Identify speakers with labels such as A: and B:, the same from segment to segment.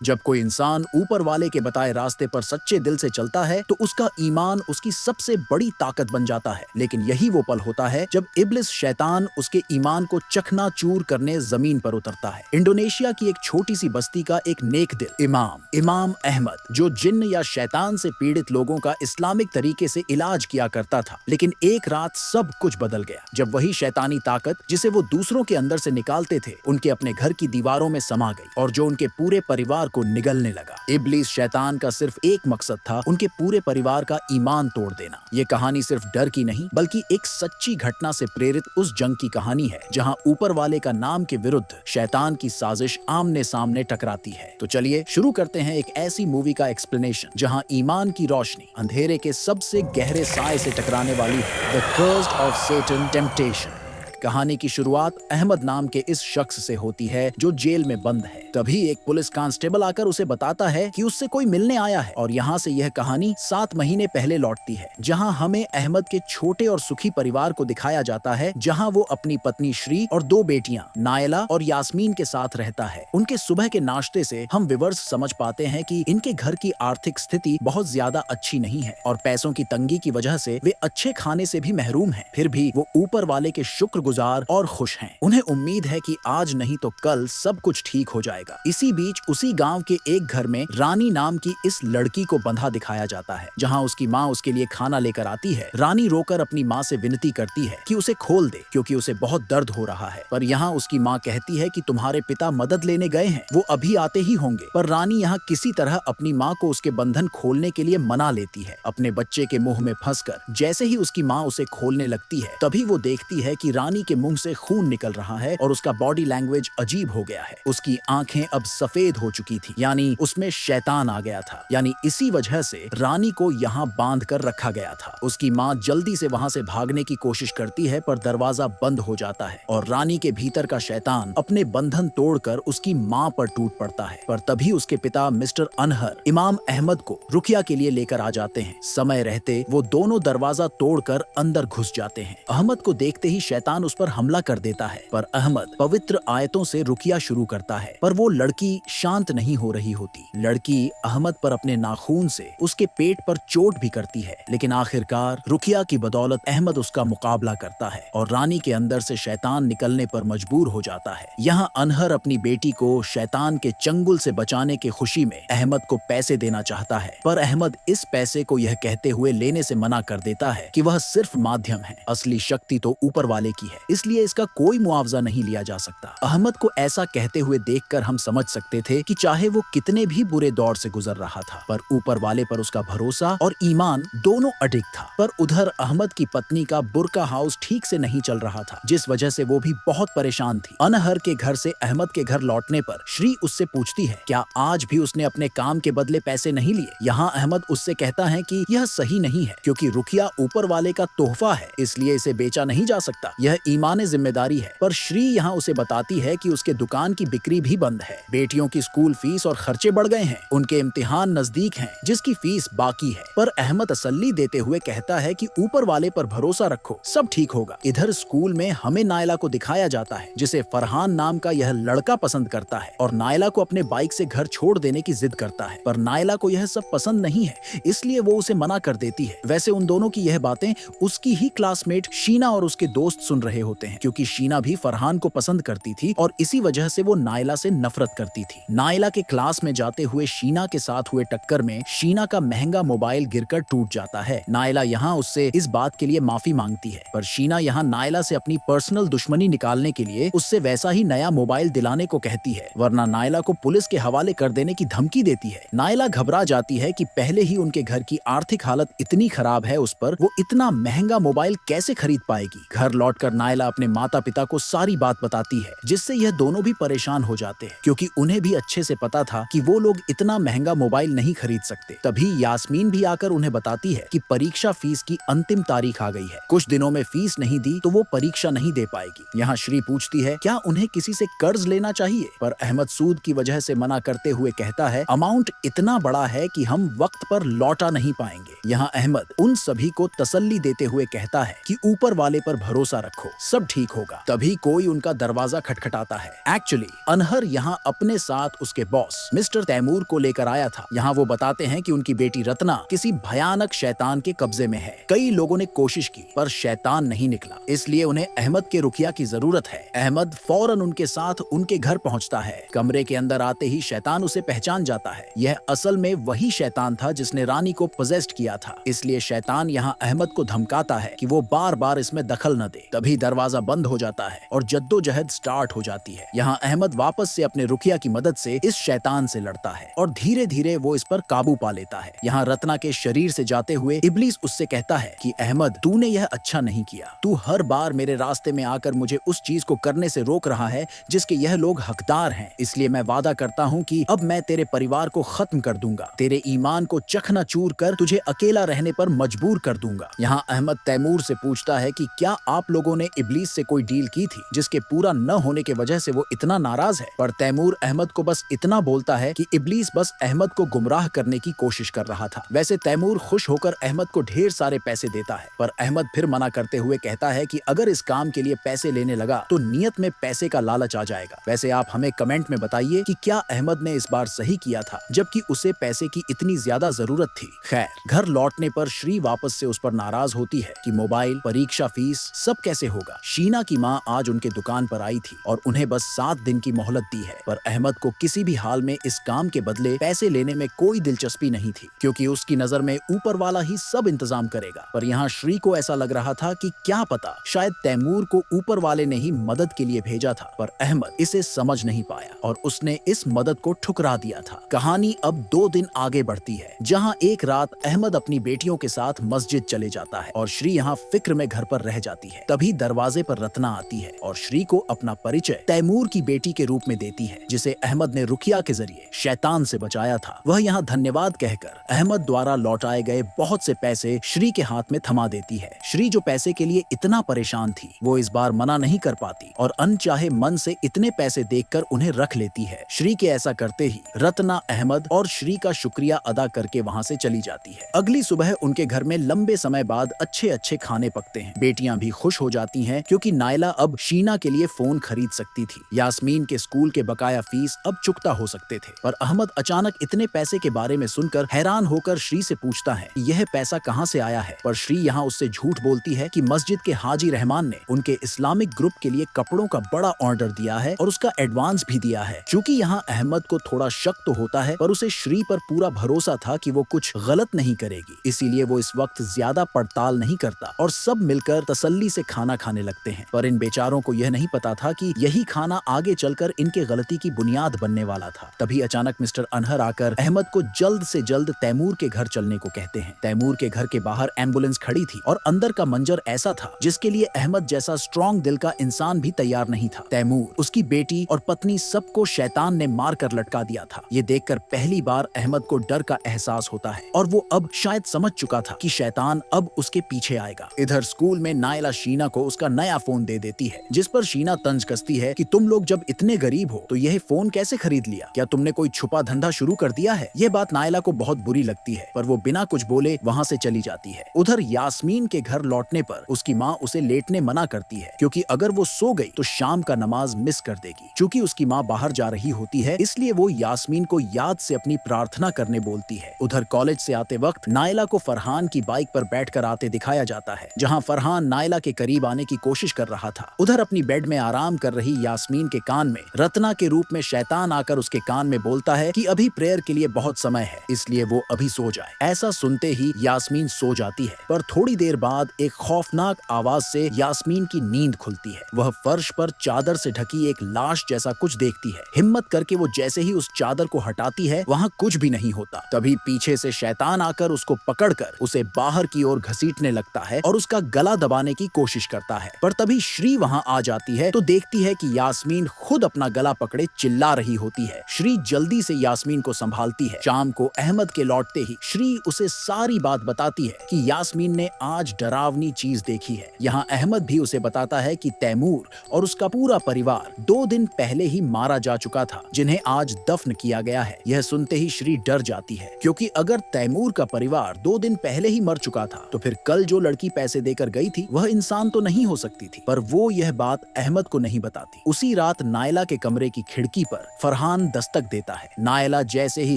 A: जब कोई इंसान ऊपर वाले के बताए रास्ते पर सच्चे दिल से चलता है तो उसका ईमान उसकी सबसे बड़ी ताकत बन जाता है। लेकिन यही वो पल होता है जब इब्लिस शैतान उसके ईमान को चकनाचूर करने जमीन पर उतरता है। इंडोनेशिया की एक छोटी सी बस्ती का एक नेक दिल इमाम अहमद, जो जिन्न या शैतान से पीड़ित लोगों का इस्लामिक तरीके से इलाज किया करता था। लेकिन एक रात सब कुछ बदल गया जब वही शैतानी ताकत जिसे वो दूसरों के अंदर से निकालते थे उनके अपने घर की दीवारों में समा गई और जो उनके पूरे परिवार को निगलने लगा। इब्लिस शैतान का सिर्फ एक मकसद था, उनके पूरे परिवार का ईमान तोड़ देना। ये कहानी सिर्फ डर की नहीं बल्कि एक सच्ची घटना से प्रेरित उस जंग की कहानी है जहां ऊपर वाले का नाम के विरुद्ध शैतान की साजिश आमने सामने टकराती है। तो चलिए शुरू करते हैं एक ऐसी मूवी का एक्सप्लेनेशन जहां ईमान की रोशनी अंधेरे के सबसे गहरे साए से टकराने वाली है। The cursed of Satan temptation. कहानी की शुरुआत अहमद नाम के इस शख्स से होती है जो जेल में बंद है। तभी एक पुलिस कांस्टेबल आकर उसे बताता है कि उससे कोई मिलने आया है और यहाँ से यह कहानी 7 महीने पहले लौटती है जहाँ हमें अहमद के छोटे और सुखी परिवार को दिखाया जाता है, जहाँ वो अपनी पत्नी श्री और 2 बेटियां नायला और यास्मीन के साथ रहता है। उनके सुबह के नाश्ते से हम व्यूअर्स समझ पाते हैं कि इनके घर की आर्थिक स्थिति बहुत ज्यादा अच्छी नहीं है और पैसों की तंगी की वजह से वे अच्छे खाने से भी महरूम हैं। फिर भी वो ऊपर वाले के शुक्रगुजार और खुश हैं। उन्हें उम्मीद है कि आज नहीं तो कल सब कुछ ठीक हो जाएगा। इसी बीच उसी गांव के एक घर में रानी नाम की इस लड़की को बंधा दिखाया जाता है, जहां उसकी माँ उसके लिए खाना लेकर आती है। रानी रोकर अपनी माँ से विनती करती है कि उसे खोल दे क्योंकि उसे बहुत दर्द हो रहा है। पर यहाँ उसकी माँ कहती है कि तुम्हारे पिता मदद लेने गए हैं, वो अभी आते ही होंगे। पर रानी यहाँ किसी तरह अपनी माँ को उसके बंधन खोलने के लिए मना लेती है। अपने बच्चे के मुंह में फंसकर जैसे ही उसकी माँ उसे खोलने लगती है तभी वो देखती है कि रानी के मुंह से खून निकल रहा है और उसका बॉडी लैंग्वेज अजीब हो गया है। उसकी आंखें अब सफेद हो चुकी थी, यानी उसमें शैतान आ गया था। यानी इसी वजह से रानी को यहाँ बांध कर रखा गया था। उसकी माँ जल्दी से वहाँ से भागने की कोशिश करती है पर दरवाजा बंद हो जाता है और रानी के भीतर का शैतान अपने बंधन तोड़कर उसकी माँ पर टूट पड़ता है। पर तभी उसके पिता मिस्टर अनहर इमाम अहमद को रुकिया के लिए लेकर आ जाते हैं। समय रहते वो दोनों दरवाजा तोड़कर अंदर घुस जाते हैं। अहमद को देखते ही शैतान उस पर हमला कर देता है पर अहमद पवित्र आयतों से रुकिया शुरू करता है पर वो लड़की शांत नहीं हो रही होती। लड़की अहमद पर अपने नाखून से उसके पेट पर चोट भी करती है, लेकिन आखिरकार रुकिया की बदौलत अहमद उसका मुकाबला करता है और रानी के अंदर से शैतान निकलने पर मजबूर हो जाता है। यहाँ अनहर अपनी बेटी को शैतान के चंगुल से बचाने की खुशी में अहमद को पैसे देना चाहता है, पर अहमद इस पैसे को यह कहते हुए लेने से मना कर देता है कि वह सिर्फ माध्यम है, असली शक्ति तो ऊपर वाले की है, इसलिए इसका कोई मुआवजा नहीं लिया जा सकता। अहमद को ऐसा कहते हुए देखकर हम समझ सकते थे कि चाहे वो कितने भी बुरे दौर से गुजर रहा था पर ऊपर वाले पर उसका भरोसा और ईमान दोनों अडिग था। पर उधर अहमद की पत्नी का बुर्का हाउस ठीक से नहीं चल रहा था, जिस वजह से वो भी बहुत परेशान थी। अनहर के घर से अहमद के घर लौटने पर श्री उससे पूछती है क्या आज भी उसने अपने काम के बदले पैसे नहीं लिए। यहाँ अहमद उससे कहता है कि यह सही नहीं है क्योंकि रुकिया ऊपर वाले का तोहफा है, इसलिए इसे बेचा नहीं जा सकता, यह ईमान जिम्मेदारी है। पर श्री यहाँ उसे बताती है कि उसके दुकान की बिक्री भी बंद है, बेटियों की स्कूल फीस और खर्चे बढ़ गए हैं, उनके इम्तिहान नजदीक हैं जिसकी फीस बाकी है। पर अहमद तसल्ली देते हुए कहता है कि ऊपर वाले पर भरोसा रखो, सब ठीक होगा। इधर स्कूल में हमें नायला को दिखाया जाता है जिसे फरहान नाम का यह लड़का पसंद करता है और नायला को अपने बाइक से घर छोड़ देने की जिद करता है, पर नायला को यह सब पसंद नहीं है इसलिए वो उसे मना कर देती है। वैसे उन दोनों की यह बातें उसकी ही क्लासमेट शीना और उसके दोस्त सुन रहे होते हैं क्योंकि शीना भी फरहान को पसंद करती थी और इसी वजह से वो नायला से नफरत करती थी। नायला के क्लास में जाते हुए शीना के साथ हुए टक्कर में शीना का महंगा मोबाइल गिरकर टूट जाता है। नायला यहाँ उससे इस बात के लिए माफी मांगती है पर शीना यहाँ नायला से अपनी पर्सनल दुश्मनी निकालने के लिए उससे वैसा ही नया मोबाइल दिलाने को कहती है, वरना नायला को पुलिस के हवाले कर देने की धमकी देती है। नायला घबरा जाती है कि पहले ही उनके घर की आर्थिक हालत इतनी खराब है, उस पर वो इतना महंगा मोबाइल कैसे खरीद पाएगी। घर लौटकर नायला अपने माता पिता को सारी बात बताती है जिससे यह दोनों भी परेशान हो जाते हैं क्योंकि उन्हें भी अच्छे से पता था कि वो लोग इतना महंगा मोबाइल नहीं खरीद सकते। तभी यास्मीन भी आकर उन्हें बताती है कि परीक्षा फीस की अंतिम तारीख आ गई है, कुछ दिनों में फीस नहीं दी तो वो परीक्षा नहीं दे पाएगी। यहाँ श्री पूछती है क्या उन्हें किसी से कर्ज लेना चाहिए, पर अहमद सूद की वजह से मना करते हुए कहता है अमाउंट इतना बड़ा है कि हम वक्त पर लौटा नहीं पाएंगे। यहाँ अहमद उन सभी को तसल्ली देते हुए कहता है कि ऊपर वाले पर भरोसा रखो, सब ठीक होगा। तभी कोई उनका दरवाजा खटखटाता है। एक्चुअली अनहर यहाँ अपने साथ उसके बॉस मिस्टर तैमूर को लेकर आया था। यहाँ वो बताते हैं कि उनकी बेटी रत्ना किसी भयानक शैतान के कब्जे में है। कई लोगों ने कोशिश की पर शैतान नहीं निकला, इसलिए उन्हें अहमद के रुकिया की जरूरत है। अहमद फौरन उनके साथ उनके घर पहुंचता है। कमरे के अंदर आते ही शैतान उसे पहचान जाता है। यह असल में वही शैतान था जिसने रानी को पोजेस्ड किया था, इसलिए शैतान यहाँ अहमद को धमकाता है कि वो बार बार इसमें दखल न दे। तभी दरवाजा बंद हो जाता है और जद्दोजहद स्टार्ट हो जाती है। यहाँ अहमद वापस से अपने रुकिया की मदद से इस शैतान से लड़ता है और धीरे धीरे वो इस पर काबू पा लेता है। यहाँ रत्ना के शरीर से जाते हुए इब्लीस उससे कहता है कि अहमद, तूने यह अच्छा नहीं किया। तू हर बार मेरे रास्ते में आकर मुझे उस चीज को करने से रोक रहा है जिसके यह लोग हकदार हैं। इसलिए मैं वादा करता हूँ कि अब मैं तेरे परिवार को खत्म कर दूंगा, तेरे ईमान को चकनाचूर कर तुझे अकेला रहने पर मजबूर कर दूंगा। यहाँ अहमद तैमूर से पूछता है कि क्या आप लोगों ने इब्लीस से कोई डील की थी जिसके पूरा न होने की वजह से वो इतना नाराज है। पर तैमूर अहमद को बस इतना बोलता है कि इब्लीस बस अहमद को गुमराह करने की कोशिश कर रहा था। वैसे तैमूर खुश होकर अहमद को ढेर सारे पैसे देता है, पर अहमद फिर मना करते हुए कहता है कि अगर इस काम के लिए पैसे लेने लगा तो नियत में पैसे का लालच आ जाएगा। वैसे आप हमें कमेंट में बताइए कि क्या अहमद ने इस बार सही किया था जबकि उसे पैसे की इतनी ज्यादा जरूरत थी। खैर, घर लौटने पर श्री वापस से उस पर नाराज होती है कि मोबाइल, परीक्षा फीस सब कैसे होगा। शीना की माँ आज उनके दुकान पर आई थी और उन्हें बस 7 दिन की मोहलत दी है, पर अहमद को किसी भी हाल में इस काम के बदले पैसे लेने में कोई दिलचस्पी नहीं थी, क्योंकि उसकी नजर में ऊपर वाला ही सब इंतजाम करेगा। पर यहाँ श्री को ऐसा लग रहा था कि क्या पता शायद तैमूर को ऊपर वाले ने ही मदद के लिए भेजा था, पर अहमद इसे समझ नहीं पाया और उसने इस मदद को ठुकरा दिया था। कहानी अब 2 दिन आगे बढ़ती है, जहाँ एक रात अहमद अपनी बेटियों के साथ मस्जिद चले जाता है और श्री यहाँ फिक्र में घर पर रह जाती है। तभी दरवाजे पर रत्ना आती है और श्री को अपना परिचय तैमूर की बेटी के रूप में देती है, जिसे अहमद ने रुकिया के जरिए शैतान से बचाया था। वह यहाँ धन्यवाद कहकर अहमद द्वारा लौटाए गए बहुत से पैसे श्री के हाथ में थमा देती है। श्री जो पैसे के लिए इतना परेशान थी, वो इस बार मना नहीं कर पाती और अनचाहे मन से इतने पैसे देखकर उन्हें रख लेती है। श्री के ऐसा करते ही रत्ना अहमद और श्री का शुक्रिया अदा करके वहाँ से चली जाती है। अगली सुबह उनके घर में लंबे समय बाद अच्छे अच्छे खाने पकते हैं। बेटियां भी खुश हो जाती हैं क्योंकि नायला अब शीना के लिए फोन खरीद सकती थी। यास्मीन के स्कूल के बकाया फीस अब चुकता हो सकते थे। पर अहमद अचानक इतने पैसे के बारे में सुनकर हैरान होकर श्री से पूछता है यह पैसा कहाँ से आया है। पर श्री यहाँ उससे झूठ बोलती है कि मस्जिद के हाजी रहमान ने उनके इस्लामिक ग्रुप के लिए कपड़ों का बड़ा ऑर्डर दिया है और उसका एडवांस भी दिया है। चूँकि यहाँ अहमद को थोड़ा शक तो होता है, पर उसे श्री पर पूरा भरोसा था कि वो कुछ गलत नहीं करेगी, इसीलिए वो इस वक्त ज्यादा पड़ताल नहीं करता और सब मिलकर तसल्ली से खाना खाने लगते हैं। पर इन बेचारों को यह नहीं पता था कि यही खाना आगे चलकर इनके गलती की बुनियाद बनने वाला था। तभी अचानक मिस्टर अनहर आकर अहमद को जल्द से जल्द तैमूर के घर चलने को कहते हैं। तैमूर के घर के बाहर एम्बुलेंस खड़ी थी और अंदर का मंजर ऐसा था जिसके लिए अहमद जैसा स्ट्रॉन्ग दिल का इंसान भी तैयार नहीं था। तैमूर, उसकी बेटी और पत्नी सबको शैतान ने मार कर लटका दिया था। ये देखकर पहली बार अहमद को डर का एहसास होता है और वो अब शायद समझ चुका था कि शैतान अब उसके पीछे आएगा। इधर स्कूल में नायला शीना को उसका नया फोन दे देती है, जिस पर शीना तंज कसती है कि तुम लोग जब इतने गरीब हो तो यह फोन कैसे खरीद लिया? क्या तुमने कोई छुपा धंधा शुरू कर दिया है? यह बात नायला को बहुत बुरी लगती है, पर वो बिना कुछ बोले वहाँ से चली जाती है। उधर यास्मीन के घर लौटने पर उसकी माँ उसे लेटने मना करती है, क्योंकि अगर वो सो गई तो शाम का नमाज मिस कर देगी। चूँकि उसकी माँ बाहर जा रही होती है, इसलिए वो यास्मीन को याद से अपनी प्रार्थना करने बोलती है। उधर कॉलेज से आते वक्त नायला को फरहान की बाइक पर बैठकर आते दिखाया जाता है, जहां फरहान नायला के करीब आने की कोशिश कर रहा था। उधर अपनी बेड में आराम कर रही यास्मीन के कान में रत्ना के रूप में शैतान आकर उसके कान में बोलता है कि अभी प्रेयर के लिए बहुत समय है, इसलिए वो अभी सो जाए। ऐसा सुनते ही यास्मीन सो जाती है, पर थोड़ी देर बाद एक खौफनाक आवाज से यास्मीन की नींद खुलती है। वह फर्श पर चादर से ढकी एक लाश जैसा कुछ देखती है। हिम्मत करके वो जैसे ही उस चादर को हटाती है, वहाँ कुछ भी नहीं होता। तभी पीछे से शैतान आकर उसको पकड़कर उसे बाहर की ओर घसीटने लगता है और उसका गला दबाने की कोशिश करता है। पर तभी श्री वहाँ आ जाती है तो देखती है कि यास्मीन खुद अपना गला पकड़े चिल्ला रही होती है। श्री जल्दी से यास्मीन को संभालती है। शाम को अहमद के लौटते ही श्री उसे सारी बात बताती है कि यास्मीन ने आज डरावनी चीज देखी है। यहाँ अहमद भी उसे बताता है कि तैमूर और उसका पूरा परिवार 2 दिन पहले ही मारा जा चुका था, जिन्हें आज दफन किया गया है। यह सुनते ही श्री डर जाती है, क्योंकि अगर तैमूर का परिवार 2 दिन पहले ही मर चुका था तो फिर कल जो लड़की पैसे देकर गई थी वह इंसान तो नहीं नहीं हो सकती थी, पर वो यह बात अहमद को नहीं बताती। उसी रात नायला के कमरे की खिड़की पर फरहान दस्तक देता है। नायला जैसे ही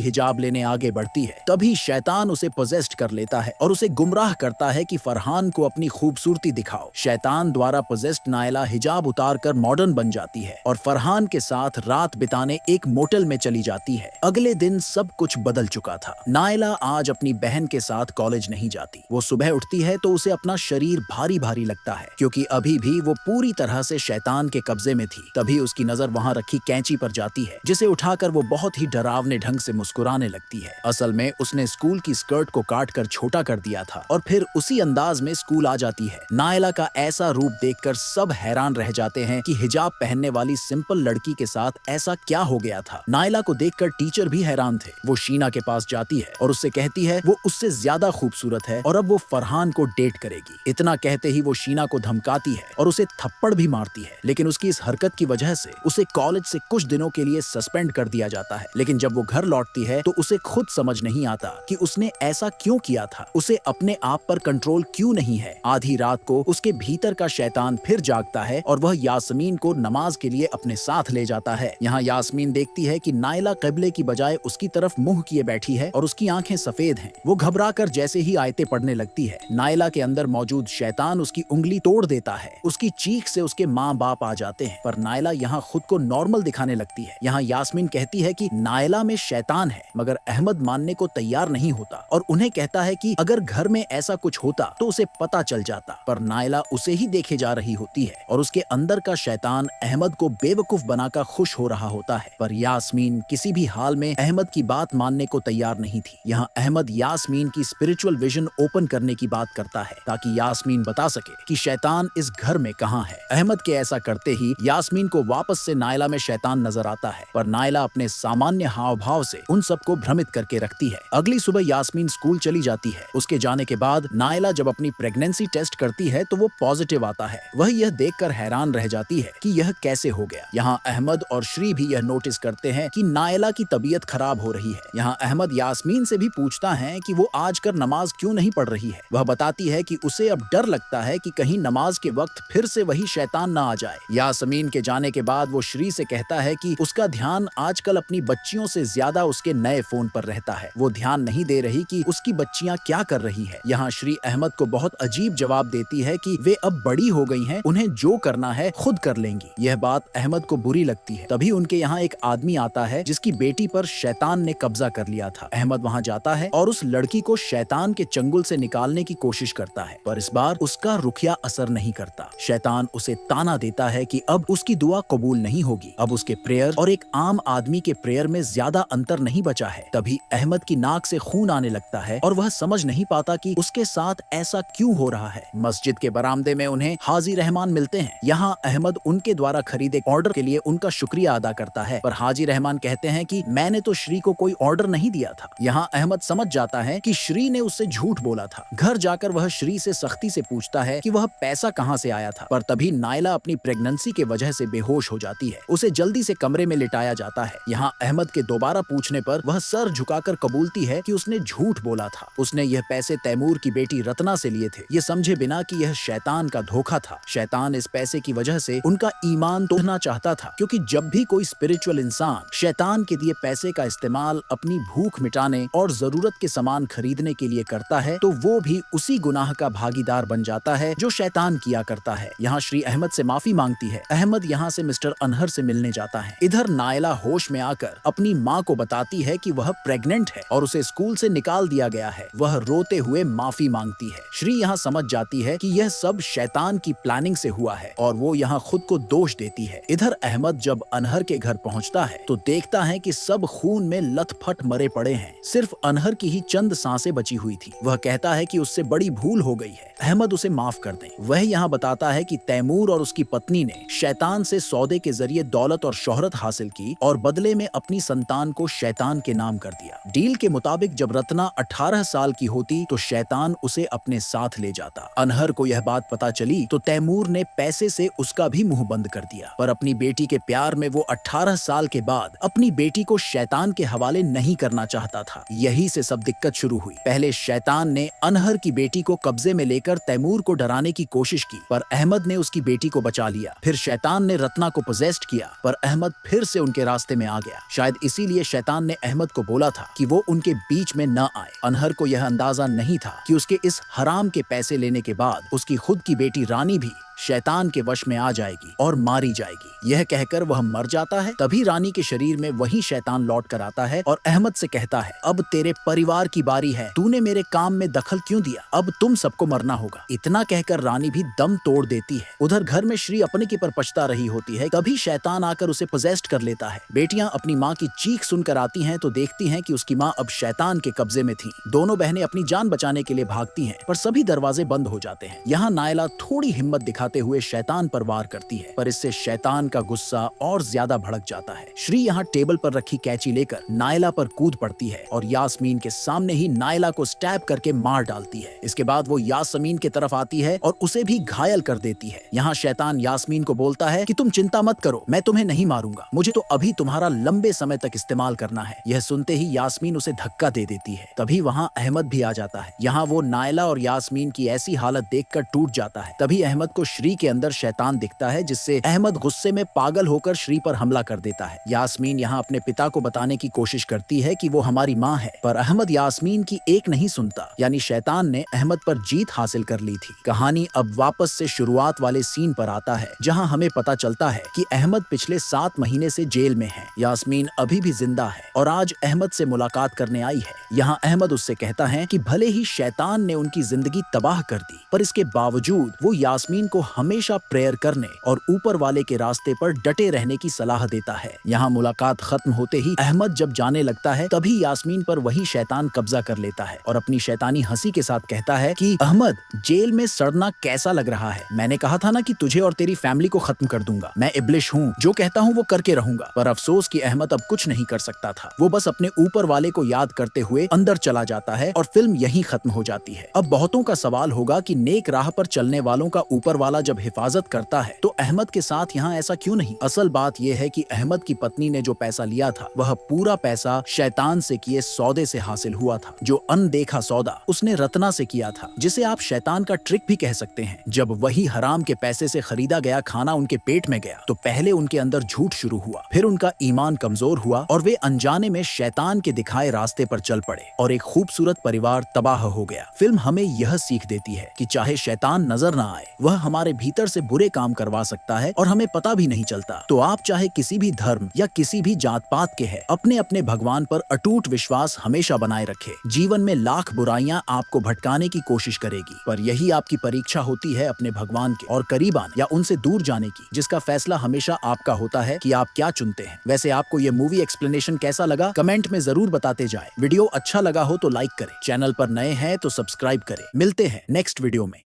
A: हिजाब लेने आगे बढ़ती है, तभी शैतान उसे पोजेस्ड कर लेता है और उसे गुमराह करता है कि फरहान को अपनी खूबसूरती दिखाओ। शैतान द्वारा पोजेस्ड नायला हिजाब उतारकर मॉडर्न बन जाती है और फरहान के साथ रात बिताने एक मोटेल में चली जाती है। अगले दिन सब कुछ बदल चुका था। नायला आज अपनी बहन के साथ कॉलेज नहीं जाती। वो सुबह उठती है तो उसे अपना शरीर भारी भारी लगता है, क्योंकि अभी भी वो पूरी तरह से शैतान के कब्जे में थी। तभी उसकी नजर वहाँ रखी कैंची पर जाती है, जिसे उठाकर वो बहुत ही डरावने ढंग से मुस्कुराने लगती है। असल में उसने स्कूल की स्कर्ट को काट कर छोटा कर दिया था और फिर उसी अंदाज में स्कूल आ जाती है। नायला का ऐसा रूप देखकर सब हैरान रह जाते हैं कि हिजाब पहनने वाली सिंपल लड़की के साथ ऐसा क्या हो गया था। नायला को देखकर टीचर भी हैरान थे। वो शीना के पास जाती है और उससे कहती है वो उससे ज्यादा खूबसूरत है और अब वो फरहान को डेट करेगी। इतना कहते ही वो शीना को धमकाती है और उसे थप्पड़ भी मारती है, लेकिन उसकी इस हरकत की वजह से उसे कॉलेज से कुछ दिनों के लिए सस्पेंड कर दिया जाता है। लेकिन जब वो घर लौटती है तो उसे खुद समझ नहीं आता कि उसने ऐसा क्यों किया था। उसे अपने आप पर कंट्रोल क्यों नहीं है। आधी रात को उसके भीतर का शैतान फिर जागता है और वह यास्मीन को नमाज के लिए अपने साथ ले जाता है। यहाँ यास्मीन देखती है कि नायला क़िबले की बजाय उसकी तरफ मुंह किए बैठी है और उसकी आंखें सफेद हैं। वो घबराकर जैसे ही आयतें पढ़ने लगती है, नायला के अंदर मौजूद शैतान उसकी उंगली तोड़ देता है। उसकी चीख से उसके माँ बाप आ जाते हैं, पर नायला यहाँ खुद को नॉर्मल दिखाने लगती है। यहाँ यास्मीन कहती है कि नायला में शैतान है, मगर अहमद मानने को तैयार नहीं होता और उन्हें कहता है कि अगर घर में ऐसा कुछ होता तो उसे पता चल जाता। पर नायला उसे ही देखे जा रही होती है और उसके अंदर का शैतान अहमद को बेवकूफ बनाकर खुश हो रहा होता है। पर यास्मीन किसी भी हाल में अहमद की बात मानने को तैयार नहीं थी। यहाँ अहमद यास्मीन की स्पिरिचुअल विजन ओपन करने की बात करता है ताकि यास्मीन बता सके कि शैतान इस घर में कहाँ है। अहमद के ऐसा करते ही यास्मीन को वापस से नायला में शैतान नजर आता है, पर नायला अपने सामान्य हाव भाव से उन सबको भ्रमित करके रखती है। अगली सुबह यास्मीन स्कूल चली जाती है। उसके जाने के बाद नायला जब अपनी प्रेगनेंसी टेस्ट करती है तो वो पॉजिटिव आता है। वह यह देखकर हैरान रह जाती है कि यह कैसे हो गया। यहाँ अहमद और श्री भी यह नोटिस करते हैं कि नायला की तबीयत खराब हो रही है। यहाँ अहमद यास्मीन से भी पूछता है कि वो आजकल नमाज क्यों नहीं पढ़ रही है। वह बताती है कि उसे अब डर लगता है कि कहीं नमाज के वक्त फिर से वही शैतान न आ जाए। यास्मीन के जाने के बाद वो श्री से कहता है कि उसका ध्यान आजकल अपनी बच्चियों से ज्यादा उसके नए फोन पर रहता है। वो ध्यान नहीं दे रही कि उसकी बच्चियां क्या कर रही है। यहाँ श्री अहमद को बहुत अजीब जवाब देती है कि वे अब बड़ी हो गई हैं, उन्हें जो करना है खुद कर लेंगी। यह बात अहमद को बुरी लगती है। तभी उनके यहाँ एक आदमी आता है जिसकी बेटी पर शैतान ने कब्जा कर लिया था। अहमद वहाँ जाता है और उस लड़की को शैतान के चंगुल से निकालने की कोशिश करता है, पर इस बार उसका रुखिया असर नहीं करता। शैतान उसे ताना देता है कि अब उसकी दुआ कबूल नहीं होगी। अब उसके प्रेयर और एक आम आदमी के प्रेयर में ज्यादा अंतर नहीं बचा है। तभी अहमद की नाक से खून आने लगता है और वह समझ नहीं पाता कि उसके साथ ऐसा क्यों हो रहा है। मस्जिद के बरामदे में उन्हें हाजी रहमान मिलते हैं। यहाँ अहमद उनके द्वारा खरीदे ऑर्डर के लिए उनका शुक्रिया अदा करता है, पर हाजी रहमान कहते हैं कि मैंने तो श्री को कोई ऑर्डर नहीं दिया था। यहाँ अहमद समझ जाता है कि श्री ने उससे झूठ बोला था। घर जाकर वह श्री से सख्ती से पूछता है कि वह पैसा कहाँ से आया था, पर तभी नायला अपनी प्रेगनेंसी के वजह से बेहोश हो जाती है। उसे जल्दी से कमरे में लिटाया जाता है। यहाँ अहमद के दोबारा पूछने पर वह सर झुकाकर कबूलती है कि उसने झूठ बोला था। उसने यह पैसे तैमूर की बेटी रत्ना से लिए थे, ये समझे बिना कि यह शैतान का धोखा था। शैतान इस पैसे की वजह से उनका ईमान तोड़ना चाहता था, क्योंकि जब भी कोई स्पिरिचुअल इंसान शैतान के दिए पैसे का इस्तेमाल अपनी भूख मिटाने और जरूरत के सामान खरीदने के लिए करता है, तो वो भी उसी गुनाह का भागीदार बन जाता है जो शैतान किया करता है। यहाँ श्री अहमद से माफी मांगती है। अहमद यहाँ से मिस्टर अनहर से मिलने जाता है। इधर नायला होश में आकर अपनी माँ को बताती है कि वह प्रेग्नेंट है और उसे स्कूल से निकाल दिया गया है। वह रोते हुए माफी मांगती है। श्री यहाँ समझ जाती है कि यह सब शैतान की प्लानिंग से हुआ है और वो यहाँ खुद को दोष देती है। इधर अहमद जब अनहर के घर पहुँचता है तो देखता है कि सब खून में लथपथ मरे पड़े हैं। सिर्फ अनहर की ही चंद सांसें बची हुई थी। वह कहता है कि उससे बड़ी भूल हो गई है, अहमद उसे माफ कर दें। वह यहाँ बताता है कि तैमूर और उसकी पत्नी ने शैतान से सौदे के जरिए दौलत और शोहरत हासिल की और बदले में अपनी संतान को शैतान के नाम कर दिया। डील के मुताबिक जब रत्ना 18 साल की होती तो शैतान उसे अपने साथ ले जाता। अनहर को यह बात पता चली तो तैमूर ने पैसे से उसका भी मुंह बंद कर दिया, पर अपनी बेटी के प्यार में वो 18 साल के बाद अपनी बेटी को शैतान के हवाले नहीं करना चाहता था। यही से सब दिक्कत शुरू हुई। पहले शैतान ने अनहर की बेटी को कब्जे में लेकर तैमूर को डराने की कोशिश कोशिश की पर अहमद ने उसकी बेटी को बचा लिया। फिर शैतान ने रत्ना को पोजेस्ड किया पर अहमद फिर से उनके रास्ते में आ गया। शायद इसीलिए शैतान ने अहमद को बोला था कि वो उनके बीच में न आए। अनहर को यह अंदाजा नहीं था कि उसके इस हराम के पैसे लेने के बाद उसकी खुद की बेटी रानी भी शैतान के वश में आ जाएगी और मारी जाएगी। यह कहकर वह मर जाता है। तभी रानी के शरीर में वही शैतान लौट कर आता है और अहमद से कहता है, अब तेरे परिवार की बारी है, तूने मेरे काम में दखल क्यों दिया, अब तुम सबको मरना होगा। इतना कहकर रानी भी दम तोड़ देती है। उधर घर में श्री अपने की पर पछता रही होती है। तभी शैतान आकर उसे पोजेस्ड कर लेता है। बेटियां अपनी माँ की चीख सुनकर आती हैं तो देखती हैं कि उसकी माँ अब शैतान के कब्जे में थी। दोनों बहनें अपनी जान बचाने के लिए भागती हैं पर सभी दरवाजे बंद हो जाते हैं। यहाँ नायला थोड़ी हिम्मत दिखाते हुए शैतान पर वार करती है पर इससे शैतान का गुस्सा और ज्यादा भड़क जाता है। श्री यहाँ टेबल पर रखी कैंची लेकर नायला पर कूद पड़ती है और यास्मीन के सामने ही नायला को स्टैब करके मार डालती है। इसके बाद वो यास्मीन की तरफ आती है और उसे भी घायल कर देती है। यहाँ शैतान यास्मीन को बोलता है कि तुम चिंता मत करो, मैं तुम्हें नहीं मारूंगा, मुझे तो अभी तुम्हारा लंबे समय तक इस्तेमाल करना है। यह सुनते ही यास्मीन उसे धक्का दे देती है। तभी वहाँ अहमद भी आ जाता है। यहाँ वो नायला और यास्मीन की ऐसी हालत देखकर टूट जाता है। तभी अहमद को श्री के अंदर शैतान दिखता है जिससे अहमद गुस्से में पागल होकर श्री पर हमला कर देता है। यास्मीन यहाँ अपने पिता को बताने की कोशिश करती है कि वो हमारी माँ है पर अहमद यास्मीन की एक नहीं सुनता। यानी शैतान ने अहमद पर जीत हासिल कर ली थी। कहानी अब वापस से शुरुआत वाले सीन पर आता है जहाँ हमें पता चलता है कि अहमद पिछले 7 महीने से जेल में है। यास्मीन अभी भी जिंदा है और आज अहमद से मुलाकात करने आई है। यहाँ अहमद उससे कहता है कि भले ही शैतान ने उनकी जिंदगी तबाह कर दी पर इसके बावजूद वो यास्मीन को हमेशा प्रेयर करने और ऊपर वाले के रास्ते पर डटे रहने की सलाह देता है। यहाँ मुलाकात खत्म होते ही अहमद जब जाने लगता है तभी यास्मीन पर वही शैतान कब्जा कर लेता है और अपनी शैतानी हंसी के साथ कहता है कि अहमद, जेल में सड़ना कैसा लग रहा है? मैंने कहा था ना कि तुझे और तेरी फैमिली को खत्म कर दूंगा। मैं इब्लिश हूँ, जो कहता हूँ वो करके रहूंगा। पर अफसोस कि अहमद अब कुछ नहीं कर सकता था। वो बस अपने ऊपर वाले को याद करते हुए अंदर चला जाता है और फिल्म यहीं खत्म हो जाती है। अब बहुतों का सवाल होगा कि नेक राह पर चलने वालों का ऊपर वाला जब हिफाजत करता है तो अहमद के साथ यहाँ ऐसा क्यों नहीं? असल बात यह है कि अहमद की पत्नी ने जो पैसा लिया था वह पूरा पैसा शैतान से किए सौदे से हासिल हुआ था। जो अनदेखा सौदा उसने रत्ना से किया था, जिसे आप शैतान का ट्रिक भी कह सकते हैं। जब वही हराम के पैसे से खरीदा गया खाना उनके पेट में गया तो पहले उनके अंदर झूठ शुरू हुआ, फिर उनका ईमान कमजोर हुआ और वे अनजाने में शैतान के दिखाए रास्ते पर चल पड़े और एक खूबसूरत परिवार तबाह हो गया। फिल्म हमें यह सीख देती है कि चाहे शैतान नजर न आए, वह हमारे भीतर से बुरे काम करवा सकता है और हमें पता भी नहीं चलता। तो आप चाहे किसी भी धर्म या किसी भी जात पात के हैं, अपने अपने भगवान पर अटूट विश्वास हमेशा बनाए रखे। जीवन में लाख बुराइयां आपको भटकाने की कोशिश करेगी पर यही आपकी परीक्षा होती है अपने भगवान के और करीब आने या उनसे दूर जाने की, जिसका फैसला हमेशा आपका होता है कि आप क्या चुनते हैं। वैसे आपको ये मूवी एक्सप्लेनेशन कैसा लगा कमेंट में जरूर बताते जाए। वीडियो अच्छा लगा हो तो लाइक करें, चैनल पर नए हैं तो सब्सक्राइब करें। मिलते हैं नेक्स्ट वीडियो में।